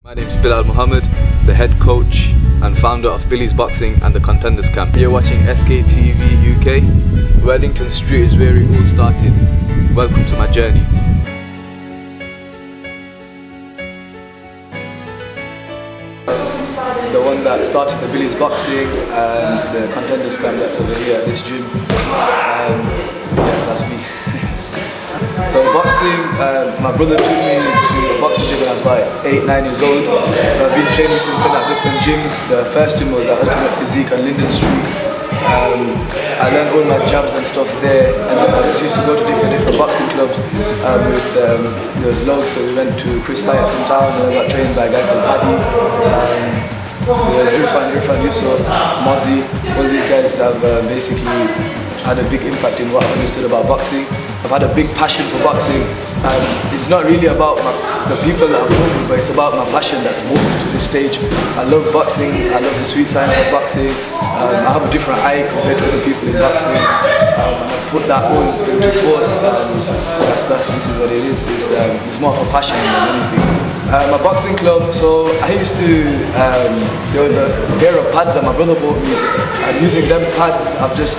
My name is Bilal Mahomed, the head coach and founder of Billy's Boxing and the Contenders Camp. You're watching SKTVUK. Wellington Street is where it all started. Welcome to my journey. The one that started the Billy's Boxing and the Contenders Camp that's over here at this gym. Yeah, that's me. So boxing, my brother took me to a boxing gym when I was about 8-9 years old. I've been training since then at different gyms. The first gym was at Ultimate Physique on Linden Street. I learned all my jabs and stuff there, and then I just used to go to different boxing clubs. There was loads, so we went to Chris Pyatt's in town, and I got trained by a guy called Paddy. There's Irfan Yusuf, Mozzie. All these guys have basically had a big impact in what I've understood about boxing. I've had a big passion for boxing. It's not really about the people that I've known, but it's about my passion that's moved me to this stage. I love boxing, I love the sweet science of boxing. I have a different eye compared to other people in boxing. I put that all into force, and this is what it is. It's more of a passion than anything. My boxing club, so I used to, there was a pair of pads that my brother bought me, and using them pads I've just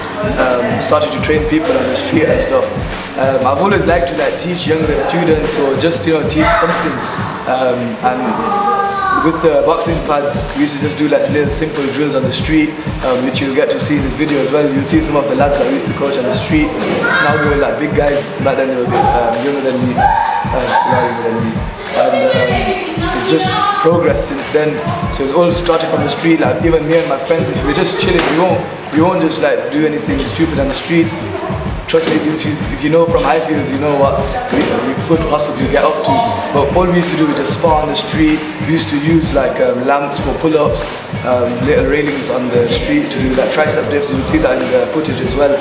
started to train people on the street and stuff. I've always liked to teach younger students, or just teach something, and with the boxing pads we used to just do little simple drills on the street, which you'll get to see in this video as well. You'll see some of the lads that we used to coach on the street. Now they were like big guys, back then they were a bit younger than me, still younger than me. It's just progress since then. So it's all started from the street. Like even me and my friends, if we're just chilling, we won't just do anything stupid on the streets. Trust me, if you know from Highfields, you know what we could possibly get up to. But all we used to do was just spar on the street. We used to use lamps for pull-ups, little railings on the street to do tricep dips. You'll see that in the footage as well.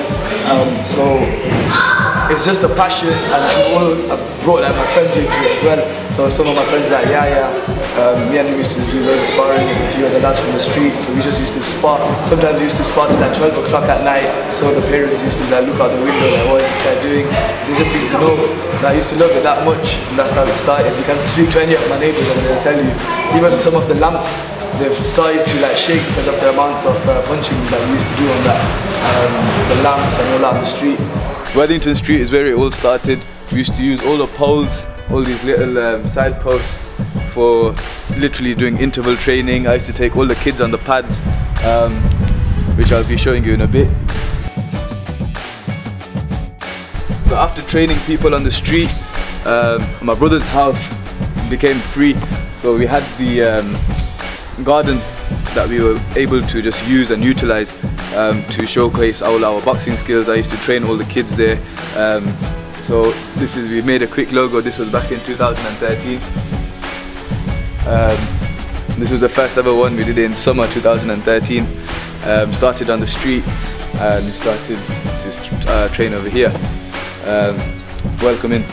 So it's just a passion, and I brought my friends into it as well. So some of my friends me and him used to do loads of sparring. There's a few other lads from the street, so we just used to spar. Sometimes we used to spar till 12 o'clock at night, so the parents used to look out the window like, what is this guy doing? They just used to know that I used to love it that much, and that's how it started. You can speak to any of my neighbours and they'll tell you, even some of the lamps, they've started to shake because of the amounts of punching that we used to do on the lamps and all that on the street. Wellington Street is where it all started. We used to use all the poles, all these little side posts for literally doing interval training. I used to take all the kids on the pads, which I'll be showing you in a bit. So after training people on the street, my brother's house became free, so we had the garden that we were able to just use and utilize to showcase all our boxing skills. I used to train all the kids there. So we made a quick logo. This was back in 2013. This is the first ever one. We did it in summer 2013. Started on the streets and we started to train over here. Welcome in.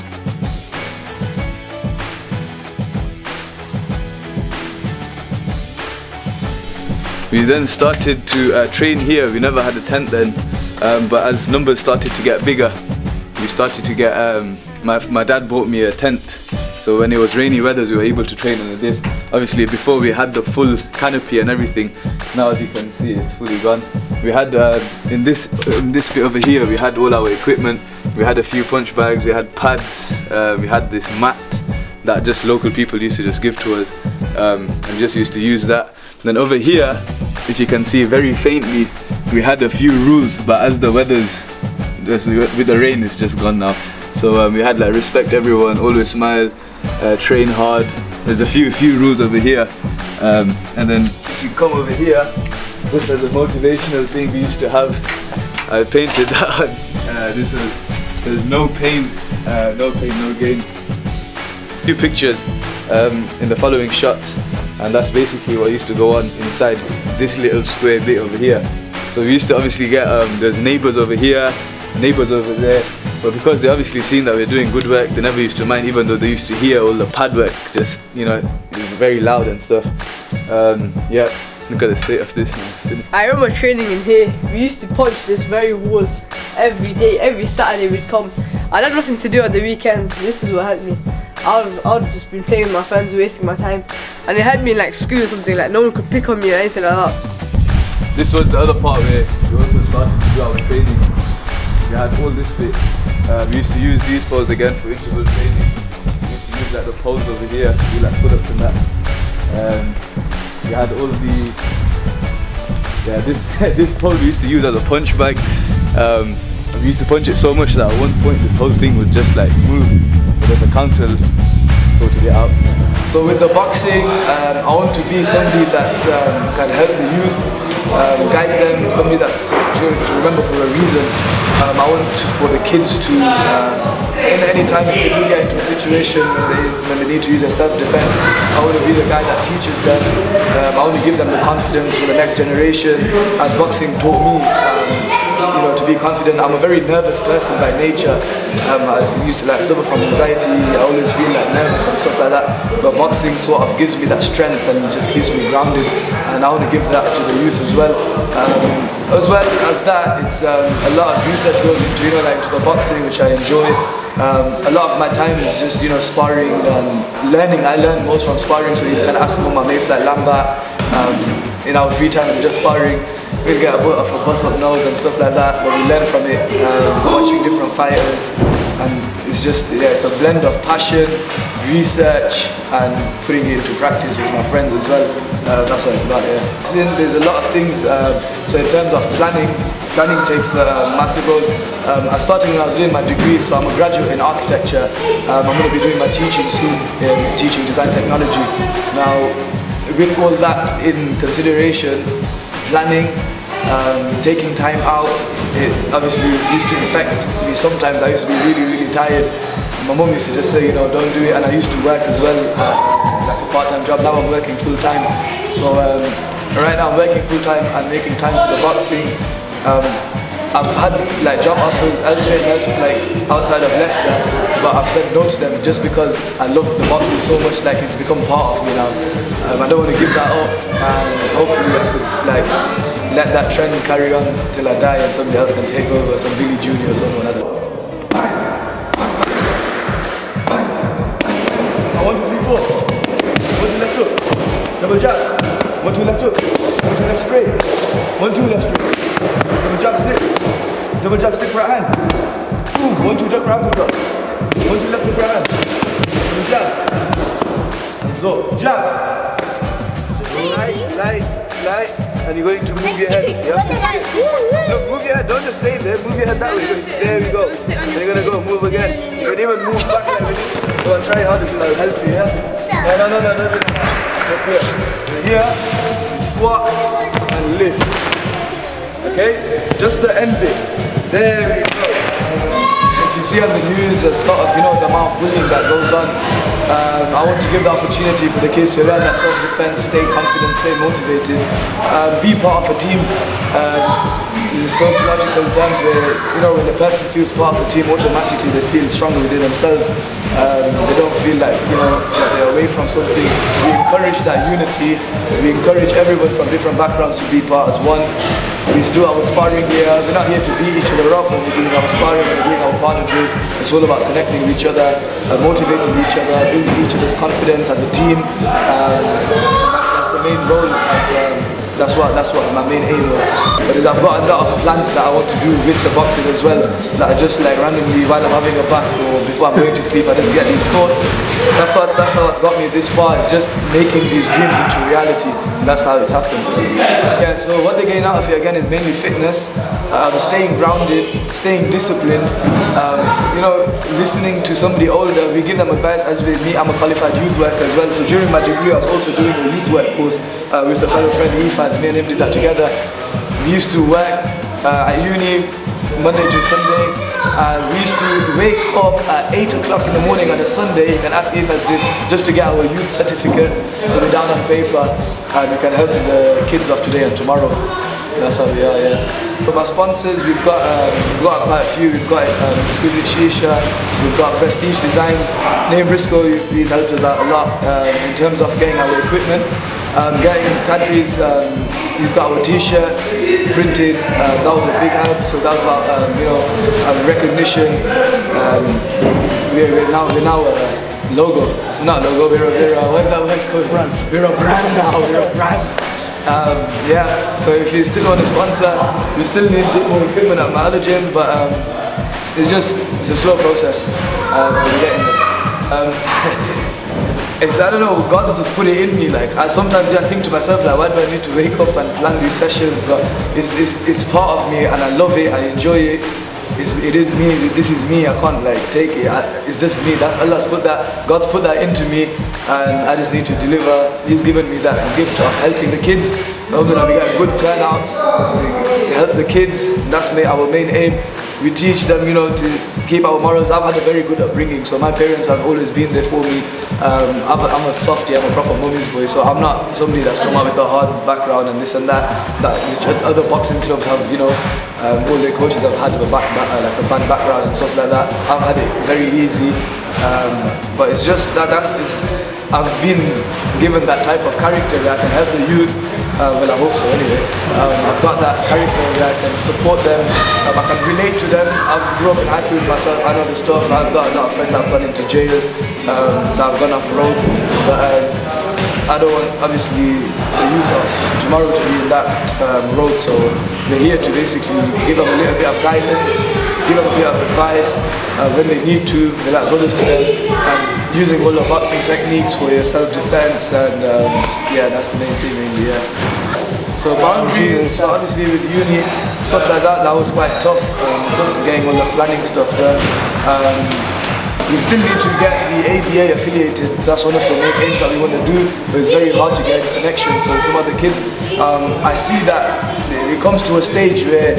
We then started to train here. We never had a tent then, but as numbers started to get bigger, we started to get, my dad bought me a tent, so when it was rainy weather we were able to train under this. Obviously before we had the full canopy and everything. Now as you can see, it's fully gone. We had, in this bit over here, we had all our equipment. We had a few punch bags, we had pads, we had this mat that just local people used to just give to us, and we just used to use that. Then over here, if you can see very faintly, we had a few rules, but as the weather's, with the rain, it's just gone now. So we had respect everyone, always smile, train hard. There's a few rules over here. And then if you come over here, this is a motivational thing we used to have. I painted that on. There's no pain, no gain. Few pictures in the following shots, and that's basically what used to go on inside this little square bit over here. So we used to obviously get, there's neighbours over here, neighbours over there, but because they obviously seen that we're doing good work, they never used to mind, even though they used to hear all the pad work, just, it was very loud and stuff. Yeah, look at the state of this now. I remember training in here. We used to punch this very wall every day, every Saturday we'd come. I had nothing to do at the weekends. This is what helped me. I would have just been playing with my friends, wasting my time. and it had me in like school or something, like no one could pick on me or anything like that. This was the other part where we also started to do our training. We had all this bit. We used to use these poles again for interval training. We used to use like the poles over here, we like put up to that. We had all the, this pole we used to use as a punch bag. We used to punch it so much that at one point this whole thing would just like move, but then the council sorted it out. So with the boxing, I want to be somebody that can help the youth, guide them, somebody that to remember for a reason. I want for the kids to, in any time if they do get into a situation when they need to use their self-defense, I want to be the guy that teaches them. I want to give them the confidence for the next generation, as boxing taught me. You know, to be confident. I'm a very nervous person by nature. I used to like suffer from anxiety. I always feel like nervous and stuff like that. But boxing sort of gives me that strength and just keeps me grounded. And I want to give that to the youth as well. As well as that, it's a lot of research goes into, you know, like to the boxing, which I enjoy. A lot of my time is just, you know, sparring and learning. I learn most from sparring, so you can ask some of my mates like Lamba. In our free time, we're just sparring. We'll get a bit of a bust up nose and stuff like that, but we learn from it, watching different fighters, and it's just, yeah, it's a blend of passion, research, and putting it into practice with my friends as well. That's what it's about, yeah. There's a lot of things, so in terms of planning takes a massive role. I started when I was doing my degree, so I'm a graduate in architecture. I'm going to be doing my teaching soon, in teaching design technology. Now, with all that in consideration, planning, taking time out, it obviously used to affect me sometimes. I used to be really, really tired. My mum used to just say, you know, don't do it, and I used to work as well, like a part-time job. Now I'm working full-time. So right now I'm working full-time and making time for the boxing. I've had like job offers elsewhere, like outside of Leicester, but I've said no to them just because I love the boxing so much. Like it's become part of me now. I don't want to give that up, and hopefully I could like let that trend carry on till I die, and somebody else can take over, some Billy Jr. or someone else. 1, 2, 3, 4. 1, 2 left hook, double jab. 1, 2 left hook, 1, 2 left straight. 1, 2 left straight. Double jab slip. Double jab slip right hand. Boom. 1, 2 duck right hook drop. 1, 2 left hook right hand. Double jab. Hands up. Jab. Light. And you're going to move your head. You have to sit. Look, move your head. Don't just stay there. Move your head that way. There we go. And you're gonna go move again. You can even move back like this. Go and try harder because I'll help you. Yeah. No. Up here. Here. Squat and lift. Okay, just the end bit. There we go. If you see on the news, there's sort of, you know, the amount of bullying that goes on. I want to give the opportunity for the kids to learn that self-defense, stay confident, stay motivated, be part of a team. The sociological terms where, you know, when the person feels part of a team, automatically they feel stronger within themselves. They don't feel like, you know, that they're away from something. We encourage that unity. We encourage everyone from different backgrounds to be part as one. We do our sparring here. We're not here to beat each other up when we're doing our sparring, when we're doing our partner drills. It's all about connecting with each other, motivating each other, building each other's confidence as a team. That's the main role. That's what my main aim was. But I've got a lot of plans that I want to do with the boxing as well, that I just like randomly while I'm having a bath or before I'm going to sleep, I just get these thoughts. That's how it's got me this far. It's just making these dreams into reality. And that's how it's happened. Yeah, so what they're getting out of it again is mainly fitness, staying grounded, staying disciplined, you know, listening to somebody older. We give them advice as with me. I'm a qualified youth worker as well, so during my degree I was also doing a youth work course with a fellow friend, Ifaz. Me and him did that together. We used to work at uni Monday to Sunday. We used to wake up at 8 o'clock in the morning on a Sunday. You can ask Ifaz this, just to get our youth certificates, so we're down on paper and we can help the kids of today and tomorrow. That's how we are, yeah. For my sponsors, we've got quite a few. We've got Exquisite Shisha, we've got Prestige Designs. Name Briscoe, he's helped us out a lot in terms of getting our equipment. Getting Kadri's, he's got our t-shirts printed. That was a big help. So that was about you know, recognition. We're now logo. Not logo, we're a what's that word called? Brand. We're a brand now, we're a brand. Yeah, so if you still want to sponsor, we still need a bit more equipment at my other gym, but it's a slow process. We're getting there. I don't know, God's just put it in me. Like, sometimes I think to myself, like, why do I need to wake up and plan these sessions? But it's part of me, and I love it, I enjoy it. It is me, this is me, I can't like take it. It's just me, that's God's put that into me, and I just need to deliver. He's given me that gift of helping the kids. We get good turnouts, we help the kids, that's our main aim. We teach them, you know, to keep our morals. I've had a very good upbringing, so my parents have always been there for me. I'm a softie, I'm a proper mummy's boy, so I'm not somebody that's come out with a hard background and this and that which other boxing clubs have, you know, all their coaches have had a bad background and stuff like that. I've had it very easy, but it's just I've been given that type of character that I can help the youth. Well, I hope so anyway. I've got that character where I can support them, I can relate to them. I grew up in Highfields myself, I know the stuff. I've got a lot of friends that have gone into jail, that have gone off the road, but I don't want, obviously, the youth of tomorrow to be in that road, so we're here to basically give them a little bit of guidance, give them a bit of advice when they need to. We're like brothers to them, and using all the boxing techniques for your self-defense, and yeah, that's the main thing really, yeah. So boundaries, so obviously with uni, stuff like that was quite tough, getting all the planning stuff done. We still need to get the ABA affiliated, so that's one of the main aims that we want to do, but it's very hard to get a connection. So some of the kids, I see that it comes to a stage where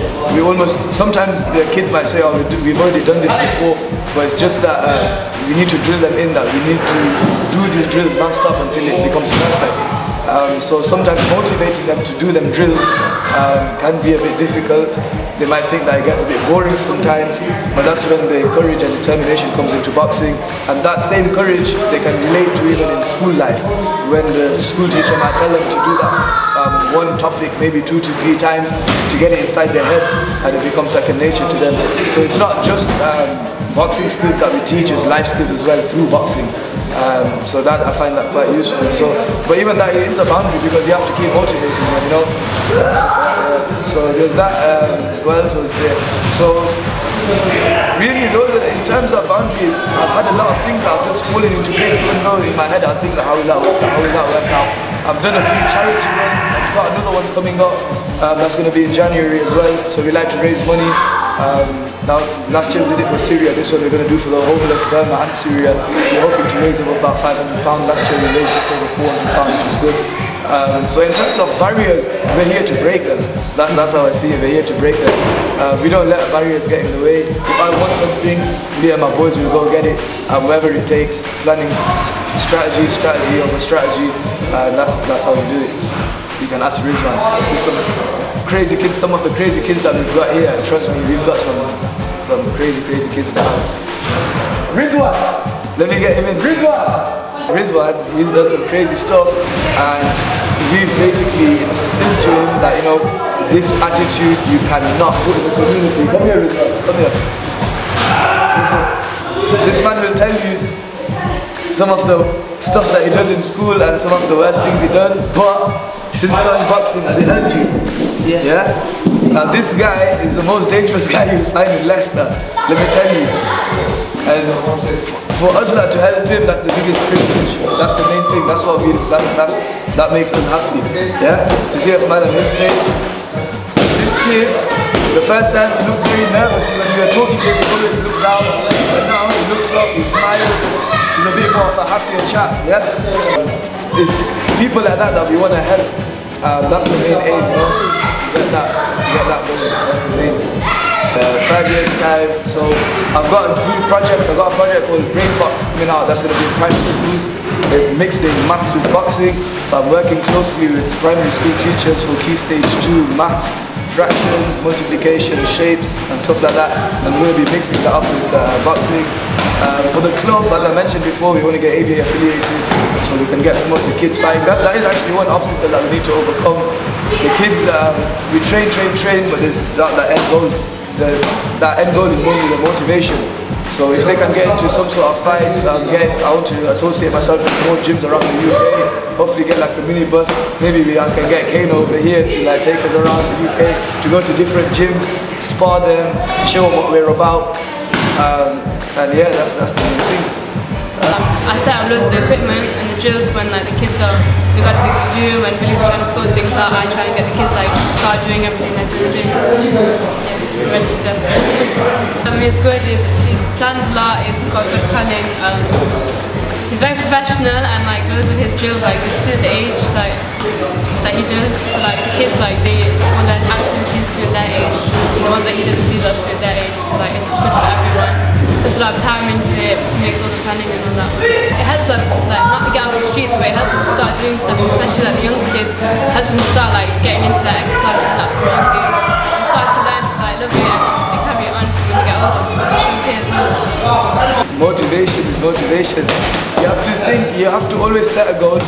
sometimes the kids might say, oh, we've already done this before, but it's just that we need to drill them in that we need to do these drills non-stop until it becomes perfect. So sometimes motivating them to do them drills can be a bit difficult. They might think that it gets a bit boring sometimes, but that's when the courage and determination comes into boxing, and that same courage they can relate to even in school life, when the school teacher might tell them to do that one topic maybe 2 to 3 times to get it inside their head, and it becomes second nature to them. So it's not just boxing skills that we teach, it's life skills as well through boxing. So that I find that quite useful. So, but even that is a boundary because you have to keep motivating them, you know. So there's that. What else was there? So really, in terms of boundaries, I've had a lot of things that have just fallen into place. Even though in my head I think that how will that work out? I've done a few charity runs. I've got another one coming up. That's going to be in January as well. So we like to raise money. Last year we did it for Syria, this one we're going to do for the homeless Burma and Syria. So we're hoping to raise over about £500. Last year we raised just over £400, which was good. So in terms of barriers, we're here to break them. That's how I see it, we're here to break them. We don't let barriers get in the way. If I want something, me and my boys will go get it, whatever it takes. Planning strategy over strategy, that's how we do it. You can ask Rizwan. There's some crazy kids, some of the crazy kids that we've got here. Trust me, we've got some crazy kids now. Rizwan! Let me get him in. Rizwan, he's done some crazy stuff, and we've basically instilled to him that, you know, this attitude you cannot put in the community. Come here, Rizwan, come here. This man will tell you some of the stuff that he does in school and some of the worst things he does, but since starting boxing, has it helped you? Yeah? Now this guy is the most dangerous guy you'll find in Leicester, let me tell you. And for us to help him, that's the biggest privilege. That's the main thing, that makes us happy. Yeah? To see a smile on his face. This kid, the first time he looked very nervous, when we were talking to him, he always looked down, but now he looks up, he smiles, he's a bit more of a happier chap, yeah? It's people like that we want to help. That's the main aim, you know, to get that going. That's the main. 5 years time, so I've got a few projects. I've got a project called Brain Box coming out. That's going to be in primary schools. It's mixing maths with boxing. So I'm working closely with primary school teachers for Key Stage 2 maths, fractions, multiplication, shapes, and stuff like that. And we're going to be mixing that up with boxing. For the club, as I mentioned before, we want to get ABA affiliated so we can get some of the kids fighting. That is actually one obstacle that we need to overcome. The kids, we train, but there's that end goal. So that end goal is normally the motivation. So if they can get into some sort of fights, I want to associate myself with more gyms around the UK. Hopefully get like a mini bus. Maybe I can get Kane over here to like take us around the UK, to go to different gyms, spar them, show them what we're about. And yeah, that's the main thing. I set up loads of the equipment and the drills when like the kids they got things to do. When Billy's trying to sort things out, I try and get the kids like to start doing everything I do in the gym. Register. It's good, he plans a lot, he's got good planning. He's very professional, and like loads of his drills like they suit the age like that he does. So like the kids like they want their activities suit their age, and the ones that he doesn't do that suit their age. So like it's good for everyone. Puts a lot of time into it, makes all the planning and all that. It helps them like not to get off the streets, but it helps them start doing stuff, especially like the young kids. It helps them start like getting into their exercise and that from a young age. They start to learn to like love it, and they carry it on when they get older. Motivation is motivation. You have to think, you have to always set a goal,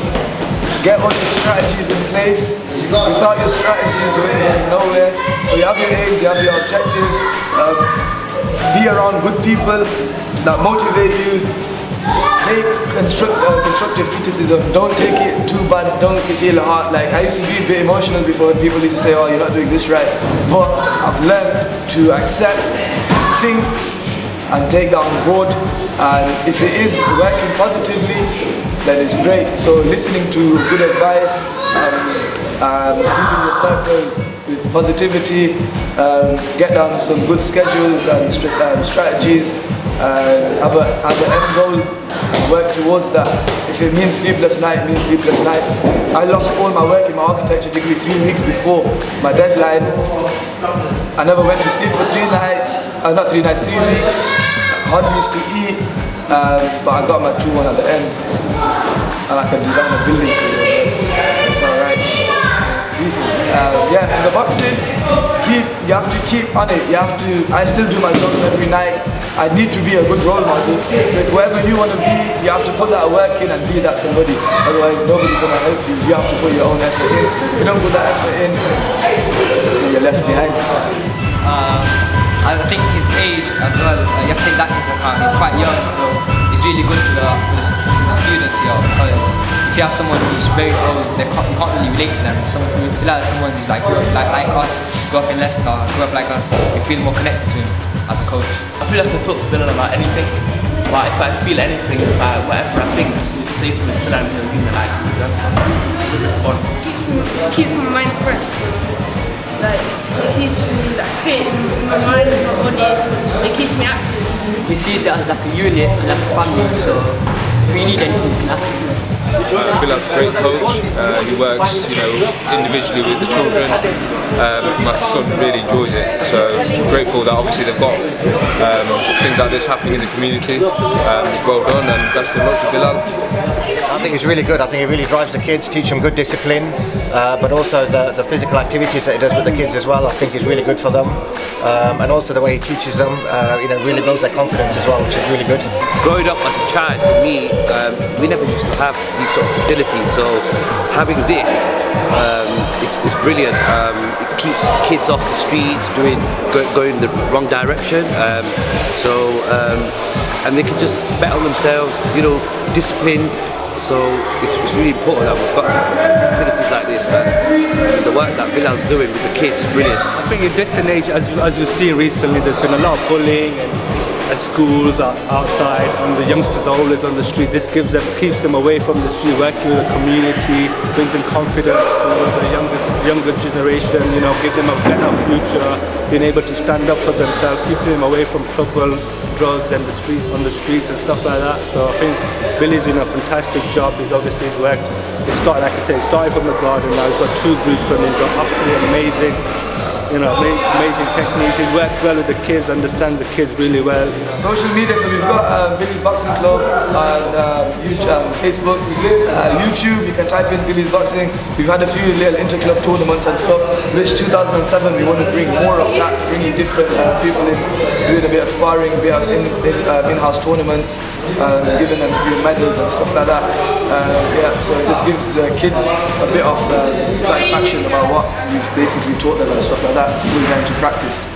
get all your strategies in place. Without your strategies, you're going nowhere. So you have your aims, you have your objectives. Be around good people that motivate you. Take constructive criticism. Don't take it too bad. Don't feel hard. Like I used to be a bit emotional before. People used to say, "Oh, you're not doing this right." But I've learned to accept, think, and take that on board. And if it is working positively, then it's great. So listening to good advice, keeping your circle with positivity, get down some good schedules and strategies, have an end goal, work towards that. If it means sleepless night, it means sleepless nights. I lost all my work in my architecture degree 3 weeks before my deadline. I never went to sleep for 3 nighs, not 3 nights, 3 weeks. Hardly used to eat, but I got my 2-1 at the end. And I can design a building for you as well. It's alright. It's decent. Yeah, in the boxing, you have to keep on it. I still do my jobs every night. I need to be a good role model. So if wherever you want to be, you have to put that work in and be that somebody. Otherwise, nobody's going to help you. You have to put your own effort in. If you don't put that effort in, you're left behind. I think his age as well, you have to take that into account. He's quite young, so it's really good for the students here, because if you have someone who's very old, you can't really relate to them. Bilal is someone who's like us, grew up in Leicester, grew up like us, you feel more connected to him as a coach. I feel like I can talk to Bilal about anything, but if I feel anything about whatever I think, you say to me, Bilal, he'll give me like an answer, good response. Keep my mind fresh. Like, it keeps me like fit in my mind and my body. It keeps me active. He sees it as like a unit and like a family, so if you need anything, you can ask him. Bilal's a great coach. He works, individually with the children. My son really enjoys it, so I'm grateful that obviously they've got things like this happening in the community. Well done, and best of luck to Bilal. I think it's really good. I think it really drives the kids, teach them good discipline, but also the physical activities that he does with the kids as well, I think is really good for them. And also the way he teaches them, really builds their confidence as well, which is really good. Growing up as a child, for me, we never used to have these sort of facilities, so having this is brilliant. It keeps kids off the streets, going the wrong direction, and they can just bet on themselves, discipline. So it's really important that we've got facilities like this, and the work that Bilal's doing with the kids is brilliant. I think in this age, as we've seen recently, there's been a lot of bullying and at schools, outside, and the youngsters are always on the street. This keeps them away from the street, working with the community, brings them confidence to the younger generation, give them a better future, being able to stand up for themselves, keeping them away from trouble, drugs and on the streets and stuff like that. So I think Billy's doing a fantastic job. He's obviously worked, like I said, started from the garden, now he's got 2 groups running, he's got absolutely amazing techniques. He works well with the kids, understands the kids really well. Social media, so we've got Billy's Boxing Club on Facebook, YouTube, you can type in Billy's Boxing. We've had a few little inter-club tournaments and stuff, which 2007 we want to bring more of that, bringing different people in, doing a bit of sparring, a bit of in-house tournaments, giving them a few medals and stuff like that. So it just gives kids a bit of satisfaction about what we've basically taught them and stuff like that, putting them into practice.